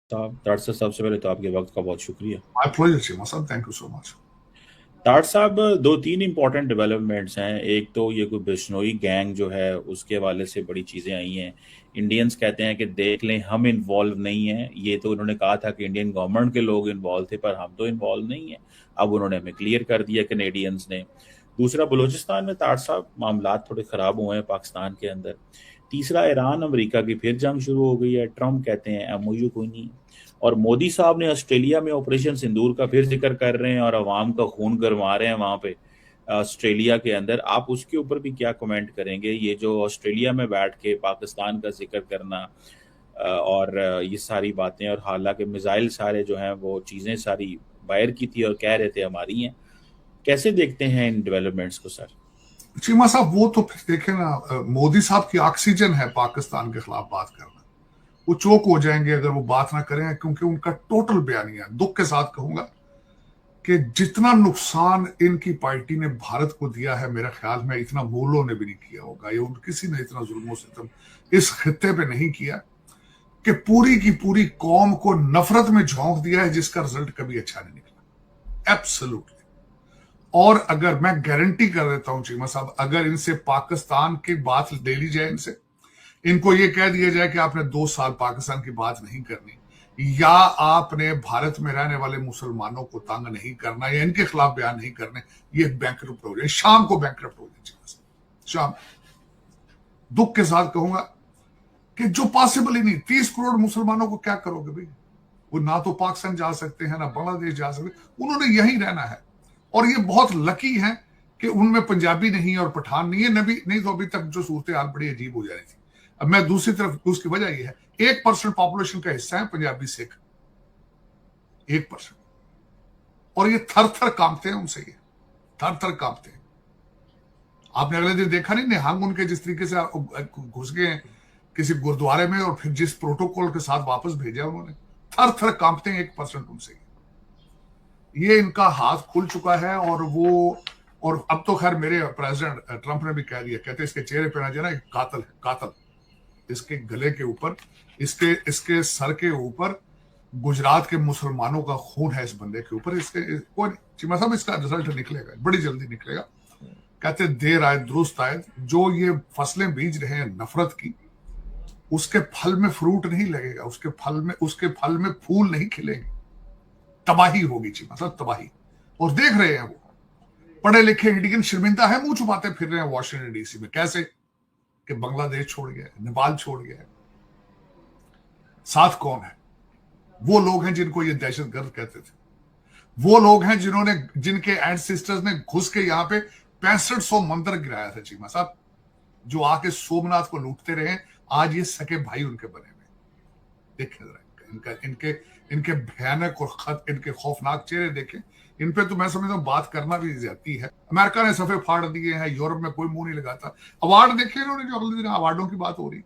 साहब तार साहब, सबसे पहले तो आपके वक्त का बहुत शुक्रिया। My pleasure, Chima Sab. Thank you so much. तार साहब, दो तीन इम्पोर्टेंट डेवलपमेंट्स हैं। एक तो ये कोई बिश्नोई गैंग जो है उसके हवाले से बड़ी चीज़ें आई हैं। इंडियंस कहते हैं कि देख लें हम इन्वॉल्व नहीं हैं। ये तो उन्होंने कहा था कि इंडियन गवर्नमेंट के लोग इन्वॉल्व थे, पर हम तो इन्वॉल्व नहीं हैं। अब उन्होंने हमें क्लियर कर दिया कनेडियंस ने। दूसरा, बलूचिस्तान में तार साहब मामला थोड़े ख़राब हुए हैं पाकिस्तान के अंदर। तीसरा, ईरान अमेरिका की फिर जंग शुरू हो गई है। ट्रम्प कहते हैं एमओयू कोई नहीं। और मोदी साहब ने ऑस्ट्रेलिया में ऑपरेशन सिंदूर का फिर जिक्र कर रहे हैं और अवाम का खून गरमा रहे हैं वहां पे ऑस्ट्रेलिया के अंदर। आप उसके ऊपर भी क्या कमेंट करेंगे? ये जो ऑस्ट्रेलिया में बैठ के पाकिस्तान का जिक्र करना और ये सारी बातें, और हालांकि मिसाइल सारे जो हैं वो चीज़ें सारी बाहर की थी और कह रहे थे हमारी हैं। कैसे देखते हैं इन डेवलपमेंट्स को सर? चीमा साहब, वो तो फिर देखे ना, मोदी साहब की ऑक्सीजन है पाकिस्तान के खिलाफ बात करना। वो चोक हो जाएंगे अगर वो बात ना करें, क्योंकि उनका टोटल बयानिया, दुख के साथ कहूंगा कि जितना नुकसान इनकी पार्टी ने भारत को दिया है, मेरा ख्याल में इतना मूलों ने भी नहीं किया होगा। ये किसी ने इतना जुल्म सितम इस खित्ते पे नहीं किया कि पूरी की पूरी कौम को नफरत में झोंक दिया है, जिसका रिजल्ट कभी अच्छा नहीं निकला। एब्सोल्युटली। और अगर मैं गारंटी कर देता हूं चीमा साहब, अगर इनसे पाकिस्तान की बात ले ली जाए, इनसे इनको यह कह दिया जाए कि आपने 2 साल पाकिस्तान की बात नहीं करनी, या आपने भारत में रहने वाले मुसलमानों को तंग नहीं करना, या इनके खिलाफ बयान नहीं करने, ये बैंकरप्ट हो जाए, शाम को बैंकरप्ट हो जाए चीमा साहब, शाम। दुख के साथ कहूंगा कि जो पॉसिबल ही नहीं। 30 करोड़ मुसलमानों को क्या करोगे भाई? वो ना तो पाकिस्तान जा सकते हैं, ना बांग्लादेश जा सकते, उन्होंने यहीं रहना है। और ये बहुत लकी हैं कि उनमें पंजाबी नहीं और पठान नहीं है। नबी नहीं तो अभी तक जो सूरत हाल बड़ी अजीब हो जा रही थी। अब मैं दूसरी तरफ, उसकी वजह यह है 1% पॉपुलेशन का हिस्सा है पंजाबी सिख, 1%। और ये थर थर कांपते हैं उनसे, ये थर थर कांपते हैं। आपने अगले दिन देखा नहीं, निहंग उनके जिस तरीके से घुस गए हैं किसी गुरुद्वारे में, और फिर जिस प्रोटोकॉल के साथ वापस भेजा उन्होंने, थर थर कांपते हैं 1% उनसे। ये इनका हाथ खुल चुका है। और अब तो खैर मेरे प्रेसिडेंट ट्रंप ने भी कह दिया, कहते इसके चेहरे पे ना जाना, कातल है, कातल। इसके गले के ऊपर, इसके इसके सर के ऊपर गुजरात के मुसलमानों का खून है, इस बंदे के ऊपर। इसके कोई चीमा साहब, इसका रिजल्ट निकलेगा, बड़ी जल्दी निकलेगा। कहते देर आए दुरुस्त आए। जो ये फसलें बीज रहे हैं नफरत की, उसके फल में फ्रूट नहीं लगेगा, उसके फल में फूल नहीं खिलेंगे। तबाही होगी चीमा साहब, तबाही। और देख रहे हैं वो पढ़े लिखे इंडियन शर्मिंदा है, मुंह छुपाते फिर रहे हैं वॉशिंगटन डीसी में। कैसे? कि बांग्लादेश छोड़ गया, नेपाल छोड़ गया। साथ कौन है? वो लोग हैं जिनको ये दहशतगर्द कहते थे। वो लोग हैं जिनके एंसेस्टर्स ने घुस के यहाँ पे 6500 मंदिर गिराया था चीमा साहब, जो आके सोमनाथ को लूटते रहे। आज ये सके भाई उनके बने हुए। देखे जरा इनके इनके भयानक और इनके खौफनाक चेहरे देखें। इन पे तो मैं समझता हूँ बात करना भी ज्यादती है। अमेरिका ने सफे फाड़ दिए हैं, यूरोप में कोई मुंह नहीं लगाता। अवार्ड देखे इन्होंने, जो अगले दिन अवार्डों की बात हो रही,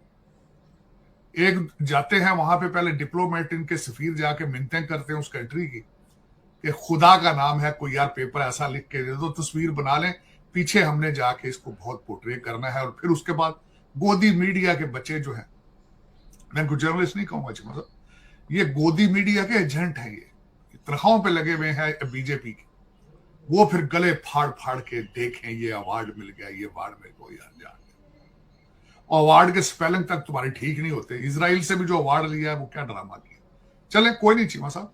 एक जाते हैं वहां पे, पहले डिप्लोमेट इनके सफीर जाके मिन्नतें करते हैं उस कंट्री की कि खुदा का नाम है, कोई यार पेपर ऐसा लिख के दे दो, तस्वीर बना लें, पीछे हमने जाके इसको बहुत पोर्ट्रे करना है। और फिर उसके बाद गोदी मीडिया के बच्चे जो हैं, मैं कुछ जर्नलिस्ट नहीं कहूंगा मतलब, ये गोदी मीडिया के एजेंट हैं, ये तनख्वाहों पे लगे हुए हैं बीजेपी के। वो फिर गले फाड़ फाड़ के देखें, ये अवार्ड मिल गया, ये अवार्ड मेरे को यार जान। और अवार्ड के स्पेलिंग तक तुम्हारे ठीक नहीं होते। इसराइल से भी जो अवार्ड लिया है वो क्या ड्रामा किया। चले कोई नहीं चीमा साहब,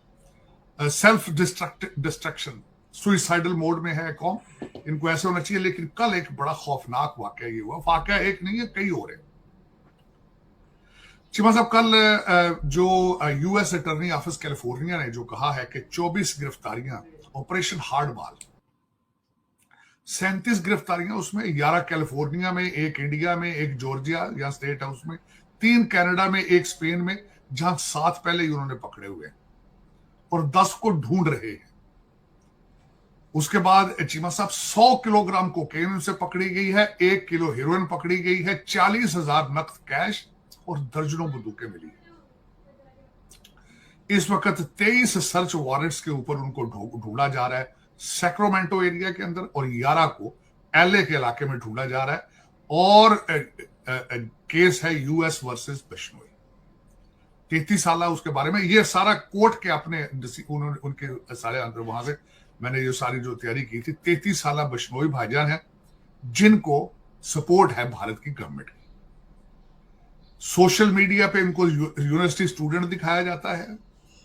सेल्फ डिस्ट्रक्शन, सुइसाइडल मोड में है कौन, इनको ऐसे होना चाहिए। लेकिन कल एक बड़ा खौफनाक वाकया ये हुआ, वाकया एक नहीं है, कई हो रहे। चीमा साहब, कल जो यूएस अटॉर्नी ऑफिस कैलिफोर्निया ने जो कहा है कि 24 गिरफ्तारियां, ऑपरेशन हार्डबॉल, 37 गिरफ्तारियां, उसमें 11 कैलिफोर्निया में, एक इंडिया में, एक जॉर्जिया या स्टेट हाउस में, 3 कनाडा में, एक स्पेन में, जहां 7 पहले ही उन्होंने पकड़े हुए हैं और 10 को ढूंढ रहे हैं। उसके बाद चीमा साहब 100 किलोग्राम कोकेन उनसे पकड़ी गई है, 1 किलो हीरोइन पकड़ी गई है, 40,000 नकद कैश और दर्जनों बंदूकें मिली। इस वक्त 23 सर्च वारंट्स के ऊपर उनको ढूंढा जा रहा है सैक्रामेंटो एरिया के अंदर, और 11 को एलए के इलाके में ढूंढा जा रहा है। और केस है यूएस वर्सेस बिश्नोई। 33 साल उसके बारे में, ये सारा कोर्ट के अपने उन्होंने उनके सारे अंदर वहां से मैंने ये सारी जो तैयारी की थी। 33 साल बिश्नोई भाईजान है जिनको सपोर्ट है भारत की गवर्नमेंट की। सोशल मीडिया पे इनको यूनिवर्सिटी स्टूडेंट दिखाया जाता है,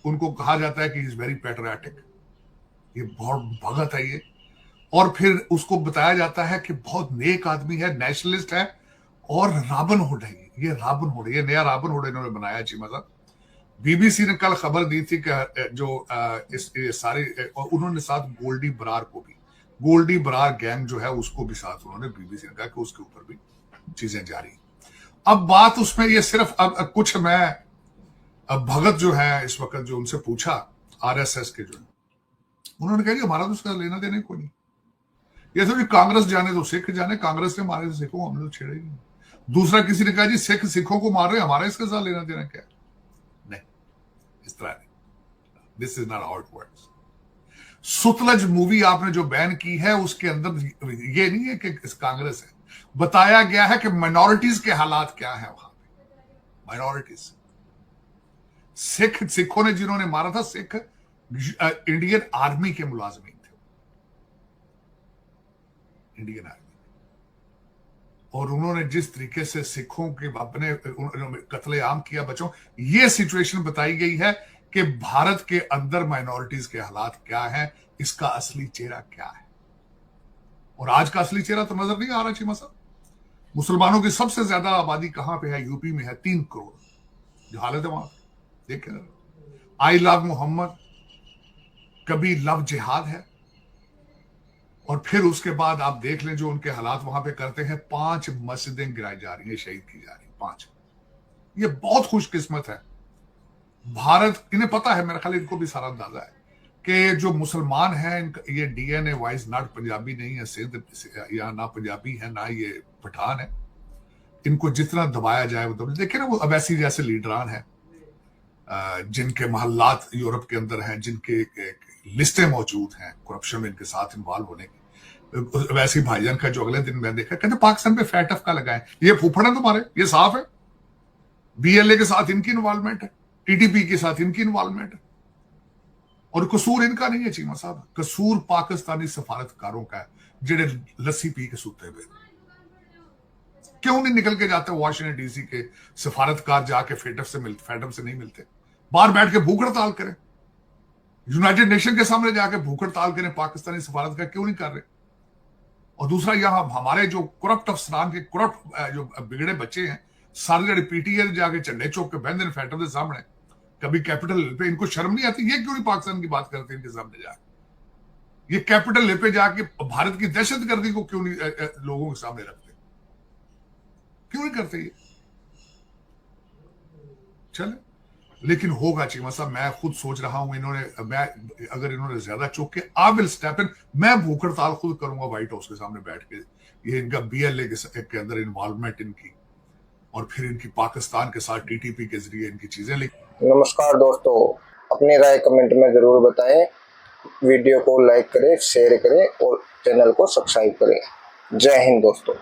उनको कहा जाता है कि इज वेरी पैट्रियाटिक, ये बहुत भगत है ये, और फिर उसको बताया जाता है कि बहुत नेक आदमी है, नेशनलिस्ट है, और रॉबिन हुड है ये रॉबिन हुड, ये नया रॉबिन हुड इन्होंने बनाया चीमा साहब। बीबीसी ने कल खबर दी थी कि जो इस सारे, और उन्होंने साथ गोल्डी बरार को भी, गोल्डी बरार गैंग जो है उसको भी साथ उन्होंने, बीबीसी ने कहा कि उसके ऊपर भी चीजें जारी। अब बात उसमें ये सिर्फ अब कुछ मैं अब भगत जो है इस वक्त जो उनसे पूछा आरएसएस के जो, उन्होंने कहा कि हमारा तो उसका लेना देने को नहीं, ये तो कांग्रेस जाने तो सिख जाने, कांग्रेस ने मारे सिखों को, हमने तो छेड़े ही नहीं। दूसरा किसी ने कहा जी सिख सिखों को मार रहे, हमारा इसके साथ लेना देना क्या? नहीं, इस तरह नहीं, this is not how it works. Sutlej movie आपने जो बैन की है उसके अंदर ये नहीं है कि कांग्रेस है, बताया गया है कि माइनॉरिटीज के हालात क्या है वहां पे। माइनॉरिटीज, सिखों ने जिन्होंने मारा था, सिख इंडियन आर्मी के मुलाजमीन थे, इंडियन आर्मी, और उन्होंने जिस तरीके से सिखों के अपने कत्लेआम किया बच्चों, ये सिचुएशन बताई गई है कि भारत के अंदर माइनॉरिटीज के हालात क्या है, इसका असली चेहरा क्या है। और आज का असली चेहरा तो नजर नहीं आ रहा चीमा साहब। मुसलमानों की सबसे ज्यादा आबादी कहां पे है? यूपी में है, 3 करोड़। जो हालत है वहां देखे, आई लव मोहम्मद, कभी लव जिहाद है, और फिर उसके बाद आप देख लें जो उनके हालात वहां पे करते हैं। 5 मस्जिदें गिराई जा रही है, शहीद की जा रही है 5। ये बहुत खुशकिस्मत है भारत, इन्हें पता है, मेरे ख्याल इनको भी सारा अंदाजा है कि जो मुसलमान हैं ये डीएनए वाइज नॉट पंजाबी नहीं है, सिंध या ना पंजाबी है ना ये पठान है, इनको जितना दबाया जाए वो दबाया। देखिए ना, वो अवैसी जैसे लीडरान हैं जिनके महल्लात यूरोप के अंदर हैं, जिनके लिस्टें मौजूद हैं करप्शन में इनके साथ इन्वॉल्व होने की। वैसे ही भाईजान का जो अगले दिन मैं देखा, कहते पाकिस्तान पे फैटफ का लगाए, ये फूफड़ है तुम्हारे, ये साफ है। बीएलए के साथ इनकी इन्वॉल्वमेंट है, टीटीपी के साथ इनकी इन्वॉल्वमेंट है, और कसूर इनका नहीं है चीमा साहब, कसूर पाकिस्तानी सफारतकारों का है, जेडे लस्सी पी के सुते हुए। क्यों नहीं निकल के जाते वाशिंगटन डीसी के सफारतकार, जाके फैटफ से नहीं मिलते, बाहर बैठ के भूख हड़ताल करें, यूनाइटेड नेशन के सामने जाके भूख हड़ताल करें, पाकिस्तानी सफारतकार क्यों नहीं कर रहे? और दूसरा, यहां हमारे जो करप्ट अफसरान के करप्ट जो बिगड़े बच्चे हैं, सारे जड़े पीटीए जाके झंडे चौक के बहन फैटफ के सामने, कभी कैपिटल हिल पे, इनको शर्म नहीं आती? ये क्यों नहीं पाकिस्तान की बात करते इनके सामने जाके? ये कैपिटल हिल पे जाके भारत की दहशतगर्दी को क्यों नहीं लोगों के सामने रखते? क्यों नहीं करते ये? चले, लेकिन होगा चीमा साहब, मैं खुद सोच रहा हूं, अगर इन्होंने ज्यादा चौक के, आई विल स्टेप इन, मैं भूख हड़ताल खुद करूंगा व्हाइट हाउस के सामने बैठ के। ये इनका बीएलए के अंदर इन्वॉल्वमेंट इनकी, और फिर इनकी पाकिस्तान के साथ टीटीपी के जरिए इनकी चीजें। नमस्कार दोस्तों, अपनी राय कमेंट में जरूर बताएं, वीडियो को लाइक करें, शेयर करें और चैनल को सब्सक्राइब करें। जय हिंद दोस्तों।